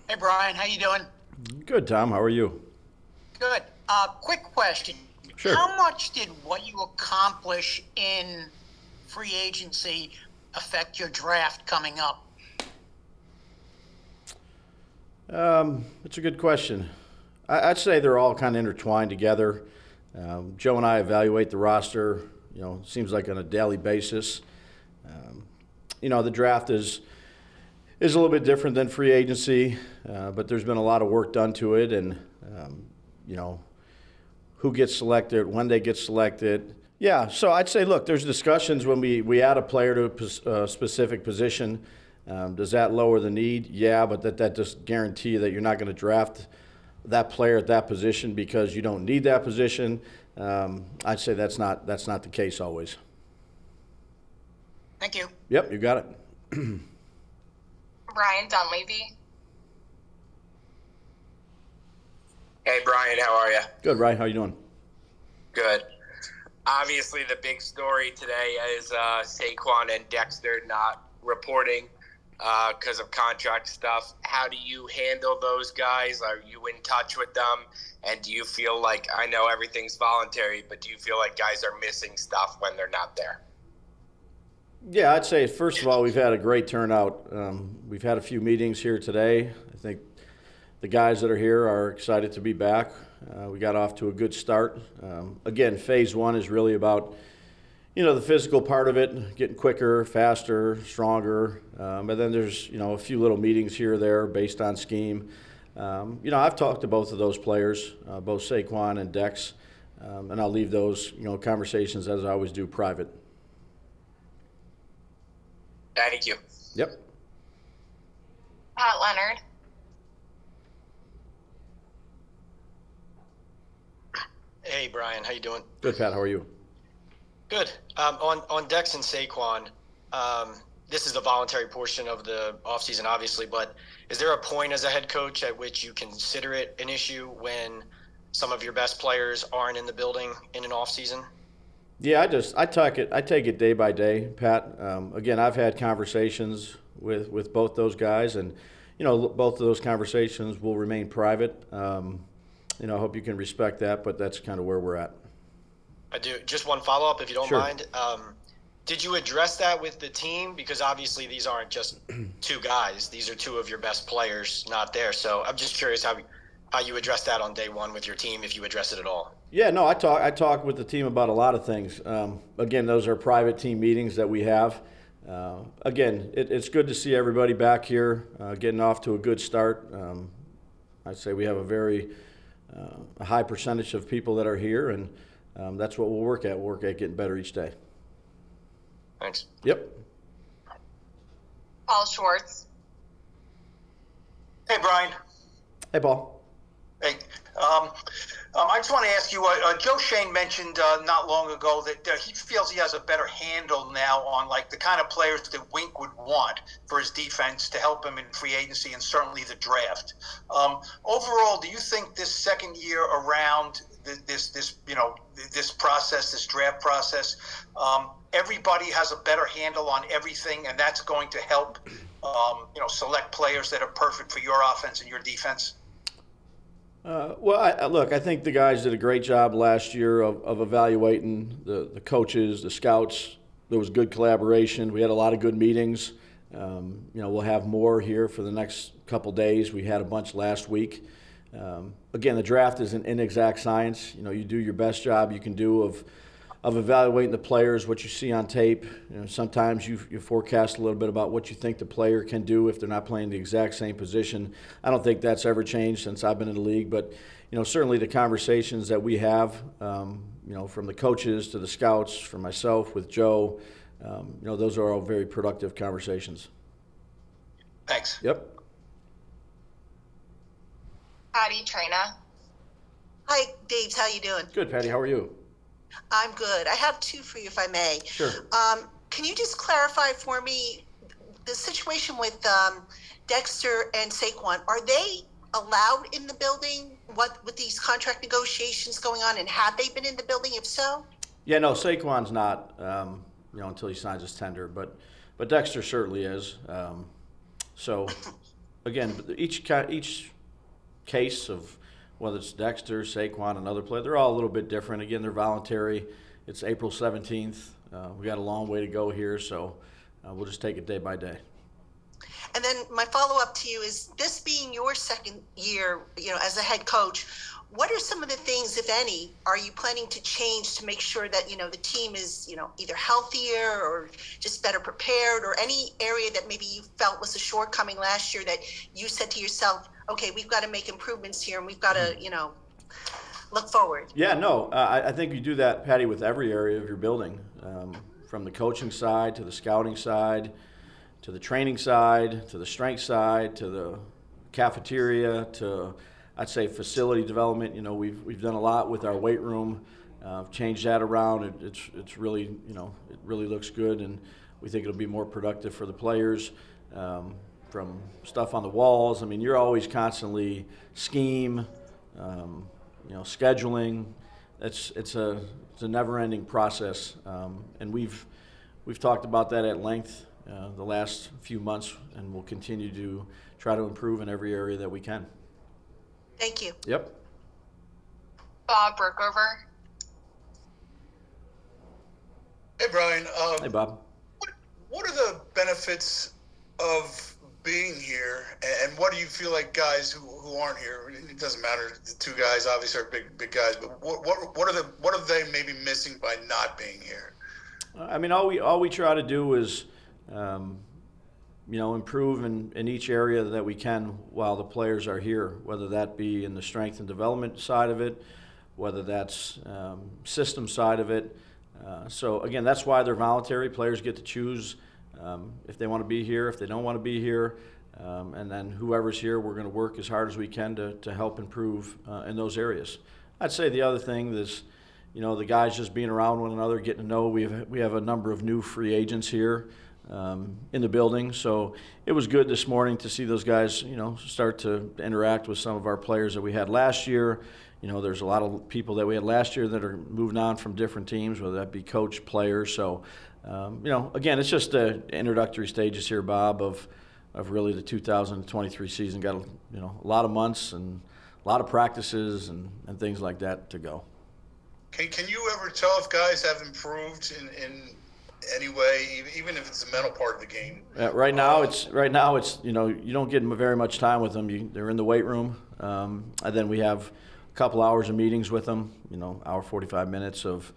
Hey Brian, how you doing? Good, Tom. How are you? Good. Quick question. Sure. How much did what you accomplish in free agency affect your draft coming up? It's a good question. I'd say they're all kind of intertwined together. Joe and I evaluate the roster, seems like on a daily basis. The draft is a little bit different than free agency, but there's been a lot of work done to it, and you know, who gets selected, when they get selected. Yeah, so I'd say, look, there's discussions when we add a player to a specific position. Does that lower the need? Yeah, but that just guarantee you that you're not going to draft that player at that position because you don't need that position. I'd say that's not the case always. Thank you. Yep, you got it. Brian Dunleavy. Hey Brian, how are you? Good, Ryan. How you doing? Good. Obviously, the big story today is Saquon and Dexter not reporting because of contract stuff. How do you handle those guys? Are you in touch with them? And do you feel like, I know everything's voluntary, but do you feel like guys are missing stuff when they're not there? Yeah, I'd say, first of all, we've had a great turnout. We've had a few meetings here today. I think the guys that are here are excited to be back. We got off to a good start. Again, phase one is really about, the physical part of it, getting quicker, faster, stronger. And then there's, a few little meetings here or there based on scheme. I've talked to both of those players, both Saquon and Dex, and I'll leave those, conversations, as I always do, private. Thank you. Yep. Pat Leonard. Hey Brian, how you doing? Good, Pat. How are you? Good. On Dex and Saquon, this is the voluntary portion of the offseason, obviously, but is there a point as a head coach at which you consider it an issue when some of your best players aren't in the building in an offseason? Yeah, I take it day by day, Pat. Again, I've had conversations with both those guys, and both of those conversations will remain private. I hope you can respect that, but that's kind of where we're at. I do. Just one follow-up, if you don't Sure. mind. Did you address that with the team? Because obviously these aren't just two guys; these are two of your best players not there. So I'm just curious how you address that on day one with your team, if you address it at all. Yeah, no, I talk with the team about a lot of things. Again, those are private team meetings that we have. Again, it's good to see everybody back here, getting off to a good start. I'd say we have a high percentage of people that are here, and that's what we'll work at. We'll work at getting better each day. Thanks. Yep. Paul Schwartz. Hey, Brian. Hey, Paul. Hey, I just want to ask you, Joe Shane mentioned not long ago that he feels he has a better handle now on like the kind of players that Wink would want for his defense to help him in free agency and certainly the draft. Overall, do you think this second year around this process, this draft process, everybody has a better handle on everything, and that's going to help select players that are perfect for your offense and your defense? Look, I think the guys did a great job last year of evaluating the coaches, the scouts. There was good collaboration. We had a lot of good meetings. We'll have more here for the next couple days. We had a bunch last week. Again, the draft is an inexact science. You do your best job you can do of evaluating the players, what you see on tape. Sometimes you forecast a little bit about what you think the player can do if they're not playing the exact same position. I don't think that's ever changed since I've been in the league, but certainly the conversations that we have, from the coaches to the scouts, from myself with Joe, those are all very productive conversations. Thanks. Yep. Patty Traina. Hi, Dave. How you doing? Good, Patty. How are you? I'm good. I have two for you, if I may. Sure. Can you just clarify for me the situation with Dexter and Saquon? Are they allowed in the building? What with these contract negotiations going on, and have they been in the building? If so? Yeah, no, Saquon's not. Until he signs his tender, but Dexter certainly is. So, again, each case of whether it's Dexter, Saquon, another player, they're all a little bit different. Again, they're voluntary. It's April 17th. We got a long way to go here, so we'll just take it day by day. And then my follow-up to you is, this being your second year, as a head coach, what are some of the things, if any, are you planning to change to make sure that, the team is, either healthier or just better prepared, or any area that maybe you felt was a shortcoming last year that you said to yourself, okay, we've got to make improvements here and we've got to, look forward? Yeah, no, I think you do that, Patty, with every area of your building, from the coaching side to the scouting side, to the training side, to the strength side, to the cafeteria, to, I'd say, facility development. We've done a lot with our weight room, changed that around. It's really, it really looks good, and we think it'll be more productive for the players. From stuff on the walls, I mean, you're always constantly scheme, scheduling. It's a never-ending process, and we've talked about that at length the last few months, and we'll continue to try to improve in every area that we can. Thank you. Yep. Bob Brookover. Hey, Brian. Hey, Bob. What are the benefits of being here, and what do you feel like guys who aren't here? It doesn't matter. The two guys obviously are big guys, but what are they maybe missing by not being here? I mean, all we try to do is, improve in each area that we can while the players are here, whether that be in the strength and development side of it, whether that's system side of it. So again, that's why they're voluntary. Players get to choose if they want to be here, if they don't want to be here, and then whoever's here, we're going to work as hard as we can to help improve in those areas. I'd say the other thing is, the guys just being around one another, getting to know. We have a number of new free agents here in the building, so it was good this morning to see those guys, start to interact with some of our players that we had last year. There's a lot of people that we had last year that are moving on from different teams, whether that be coach, players. So, again, it's just the introductory stages here, Bob, of really the 2023 season. Got a lot of months and a lot of practices and things like that to go. Can you ever tell if guys have improved in any way, even if it's the mental part of the game? Right now, it's you don't get very much time with them. They're in the weight room, and then we have a couple hours of meetings with them. Hour 45 minutes of,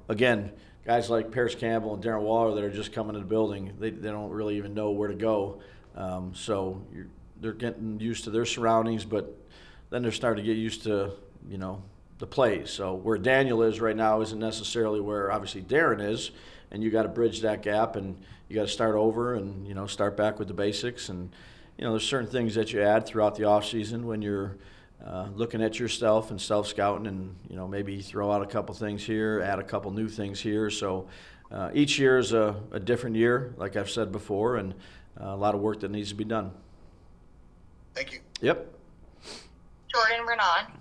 again, guys like Paris Campbell and Darren Waller that are just coming to the building. They don't really even know where to go, so they're getting used to their surroundings, but then they're starting to get used to the plays. So where Daniel is right now isn't necessarily where obviously Darren is, and you got to bridge that gap, and you got to start over and start back with the basics. And there's certain things that you add throughout the off season when you're looking at yourself and self-scouting, and maybe throw out a couple things here, add a couple new things here. So each year is a different year, like I've said before, and a lot of work that needs to be done. Thank you. Yep. Jordan Renan.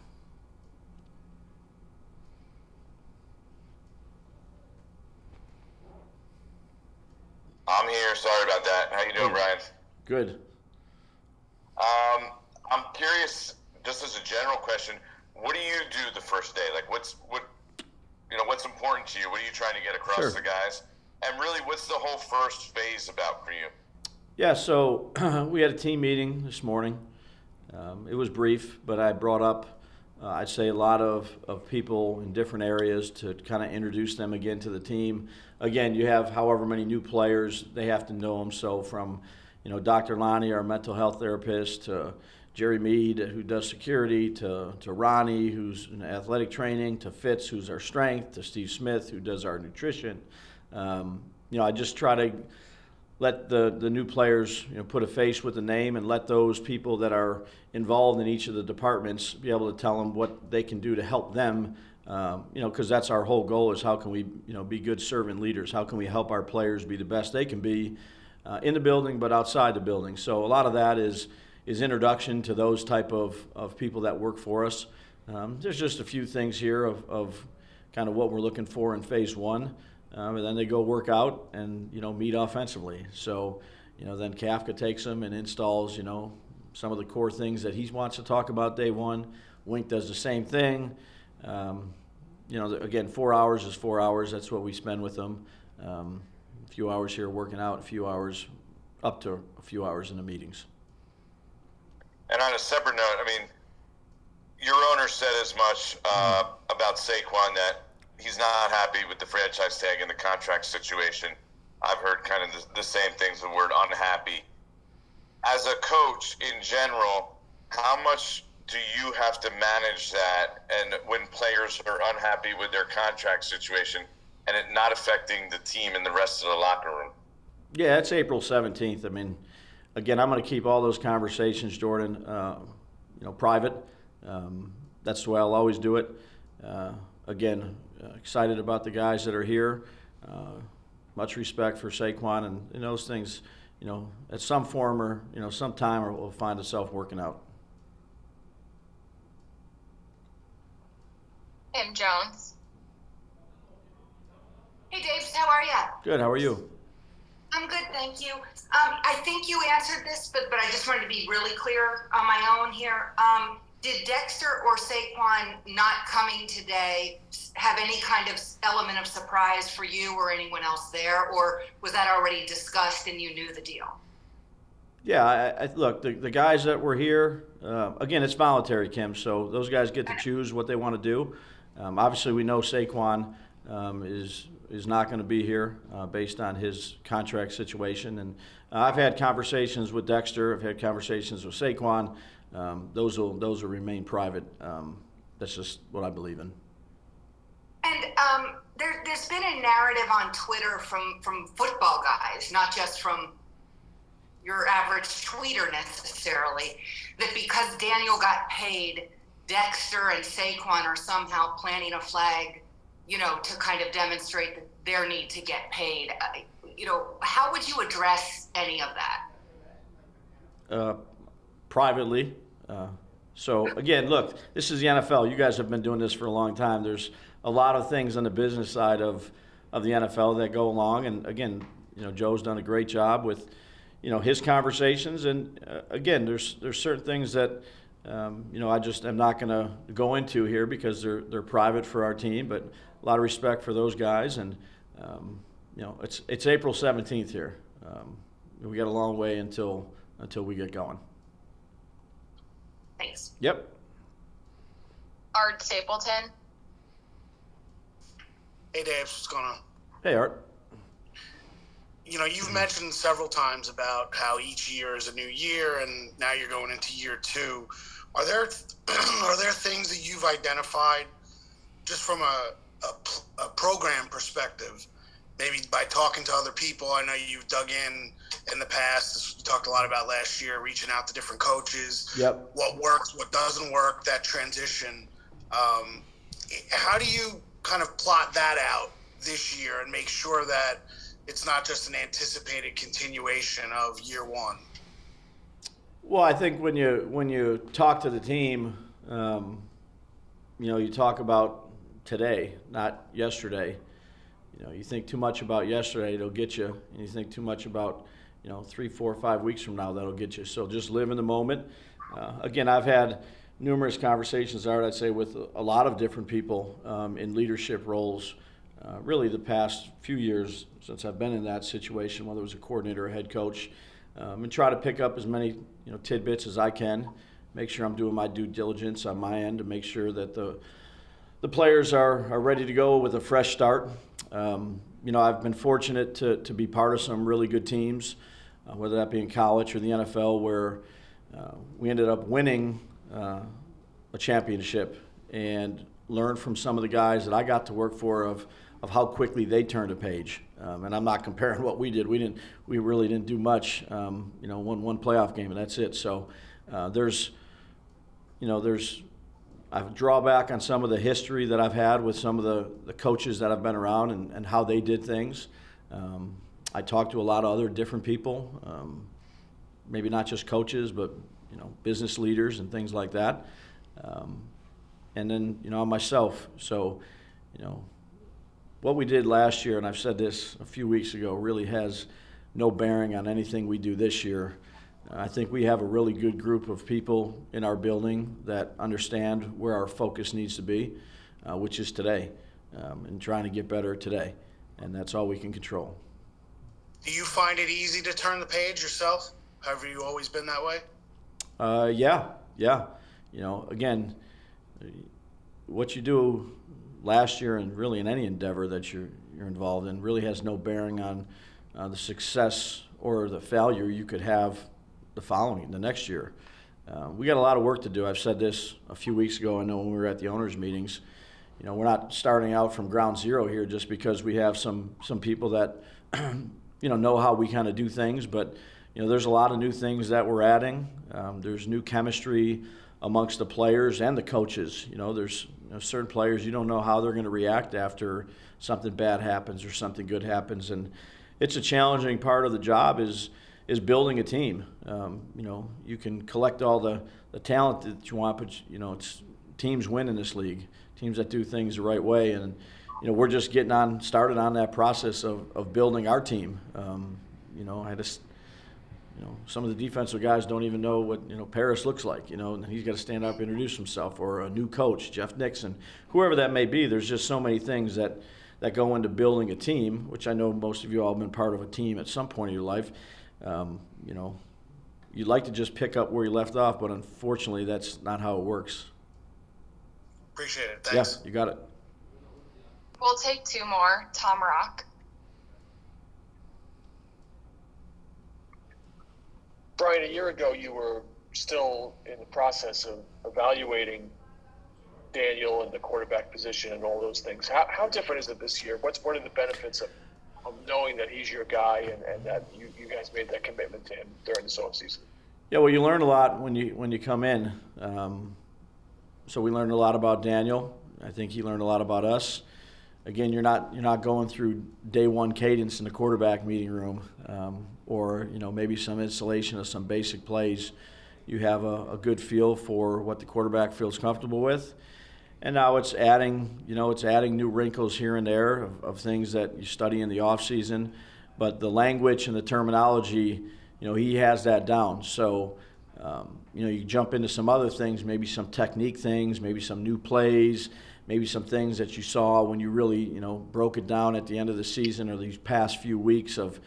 I'm here. Sorry about that. How you doing, Brian? Good. I'm curious, just as a general question, what do you do the first day? Like, what's important to you? What are you trying to get across Sure. to the guys? And really, what's the whole first phase about for you? Yeah, so we had a team meeting this morning. It was brief, but I brought up, I'd say, a lot of people in different areas to kind of introduce them again to the team. Again, you have however many new players, they have to know them. So from, Dr. Lonnie, our mental health therapist, to Jerry Mead, who does security, to Ronnie, who's in athletic training, to Fitz, who's our strength, to Steve Smith, who does our nutrition. I just try to let the new players put a face with a name, and let those people that are involved in each of the departments be able to tell them what they can do to help them, because that's our whole goal, is how can we be good servant leaders, how can we help our players be the best they can be in the building but outside the building. So a lot of that is introduction to those type of people that work for us. There's just a few things here of kind of what we're looking for in phase one. And then they go work out and, meet offensively. So, then Kafka takes them and installs, some of the core things that he wants to talk about day one. Wink does the same thing. Again, 4 hours is 4 hours. That's what we spend with them. A few hours here working out, a few hours, up to a few hours in the meetings. And on a separate note, I mean, your owner said as much about Saquon that he's not happy with the franchise tag and the contract situation. I've heard kind of the same things, the word unhappy. As a coach in general, how much do you have to manage that, and when players are unhappy with their contract situation and it not affecting the team and the rest of the locker room? Yeah, it's April 17th. I mean, again, I'm going to keep all those conversations, Jordan, private. That's the way I'll always do it. Again, excited about the guys that are here. Much respect for Saquon, and those things, at some form or, some time or we'll find itself working out. Tim Jones. Hey, Dave, how are you? Good, how are you? I'm good, thank you. I think you answered this, but I just wanted to be really clear on my own here. Did Dexter or Saquon not coming today have any kind of element of surprise for you or anyone else there, or was that already discussed and you knew the deal? Yeah, look, the guys that were here, again, it's voluntary, Kim, so those guys get to choose what they want to do. Obviously, we know Saquon is not going to be here based on his contract situation. And I've had conversations with Dexter. I've had conversations with Saquon. Those will remain private. That's just what I believe in. And there's been a narrative on Twitter from football guys, not just from your average tweeter necessarily, that because Daniel got paid, Dexter and Saquon are somehow planting a flag, to kind of demonstrate their need to get paid. How would you address any of that? Privately. So again, look, this is the NFL. You guys have been doing this for a long time. There's a lot of things on the business side of the NFL that go along. And again, Joe's done a great job with, his conversations. And again, there's certain things that, I just am not going to go into here because they're private for our team. But a lot of respect for those guys. And, it's April 17th here. We got a long way until we get going. Thanks. Yep. Art Stapleton. Hey, Dave, what's going on? Hey, Art. You've mentioned several times about how each year is a new year, and now you're going into year two. Are there things that you've identified just from a program perspective, maybe by talking to other people? I know you've dug in the past. You talked a lot about last year, reaching out to different coaches. Yep. What works, what doesn't work, that transition. How do you kind of plot that out this year and make sure that it's not just an anticipated continuation of year one? Well, I think when you talk to the team, you talk about today, not yesterday. You think too much about yesterday, it'll get you, and you think too much about 3, 4, 5 weeks from now, that'll get you. So just live in the moment. Again, I've had numerous conversations, Art, I'd say, with a lot of different people in leadership roles, really the past few years since I've been in that situation, whether it was a coordinator or a head coach, and try to pick up as many tidbits as I can, make sure I'm doing my due diligence on my end to make sure that the players are ready to go with a fresh start. I've been fortunate to be part of some really good teams, whether that be in college or the NFL, where we ended up winning a championship and learned from some of the guys that I got to work for of how quickly they turned a page. And I'm not comparing what we did. We really didn't do much. Won one playoff game and that's it. So I draw back on some of the history that I've had with some of the coaches that I've been around and how they did things. I talk to a lot of other different people, maybe not just coaches, but business leaders and things like that. And then myself. So what we did last year, and I've said this a few weeks ago, really has no bearing on anything we do this year. I think we have a really good group of people in our building that understand where our focus needs to be, which is today, and trying to get better today. And that's all we can control. Do you find it easy to turn the page yourself? Have you always been that way? Yeah. You know, again, what you do last year and really in any endeavor that you're involved in really has no bearing on the success or the failure you could have the next year. We got a lot of work to do. I've said this a few weeks ago. I know when we were at the owners' meetings. You know, we're not starting out from ground zero here just because we have some people that know how we kind of do things. But there's a lot of new things that we're adding. There's new chemistry amongst the players and the coaches. There's certain players you don't know how they're going to react after something bad happens or something good happens, and it's a challenging part of the job is building a team. You can collect all the talent that you want, but it's teams win in this league. Teams that do things the right way, and we're just getting started on that process of building our team. Some of the defensive guys don't even know what Paris looks like. And he's got to stand up, introduce himself, or a new coach, Jeff Nixon, whoever that may be. There's just so many things that go into building a team, which I know most of you all have been part of a team at some point in your life. You'd like to just pick up where you left off, but unfortunately, that's not how it works. Appreciate it. Thanks. Yeah, you got it. We'll take two more. Tom Rock. Brian, a year ago, you were still in the process of evaluating Daniel and the quarterback position and all those things. How different is it this year? What are the benefits of knowing that he's your guy and that you guys made that commitment to him during this offseason? Yeah, well, you learn a lot when you come in. So we learned a lot about Daniel. I think he learned a lot about us. Again, you're not going through day one cadence in the quarterback meeting room, or maybe some installation of some basic plays. You have a good feel for what the quarterback feels comfortable with, and now it's adding new wrinkles here and there of things that you study in the off season. But the language and the terminology, he has that down. So. You jump into some other things, maybe some technique things, maybe some new plays, maybe some things that you saw when you really, broke it down at the end of the season or these past few weeks of,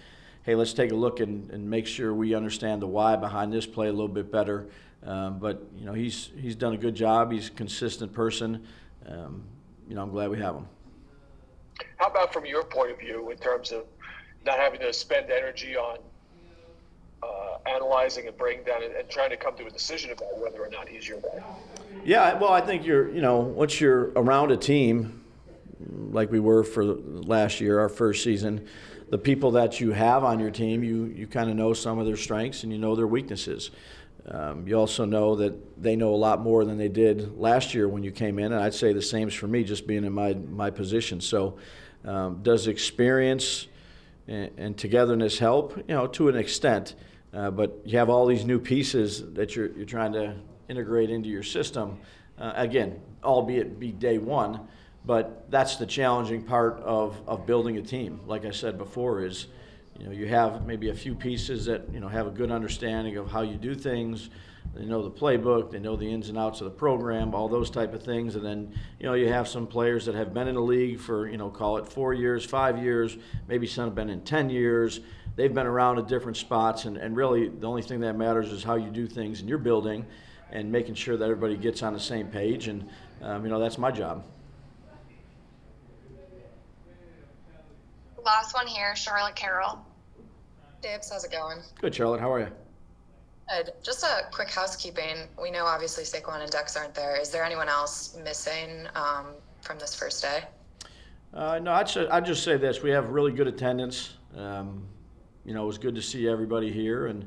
hey, let's take a look and make sure we understand the why behind this play a little bit better. But he's done a good job. He's a consistent person. I'm glad we have him. How about from your point of view in terms of not having to spend energy on analyzing and breaking down and trying to come to a decision about whether or not he's your guy? Yeah, well, I think once you're around a team like we were for last year, our first season, the people that you have on your team, you kind of know some of their strengths and you know their weaknesses. You also know that they know a lot more than they did last year when you came in, and I'd say the same is for me just being in my position. So does experience and togetherness help? To an extent. But you have all these new pieces that you're trying to integrate into your system. Again, albeit be day one, but that's the challenging part of building a team. Like I said before, is you have maybe a few pieces that have a good understanding of how you do things. They know the playbook, they know the ins and outs of the program, all those type of things. And then you have some players that have been in the league for call it 4 years, 5 years, maybe some have been in 10 years. They've been around at different spots, and really the only thing that matters is how you do things in your building and making sure that everybody gets on the same page, and that's my job. Last one here, Charlotte Carroll. Dibs, how's it going? Good, Charlotte. How are you? Good. Just a quick housekeeping. We know obviously Saquon and Dex aren't there. Is there anyone else missing from this first day? No, I'd just say this. We have really good attendance. It was good to see everybody here, and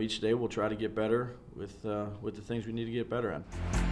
each day we'll try to get better with the things we need to get better at.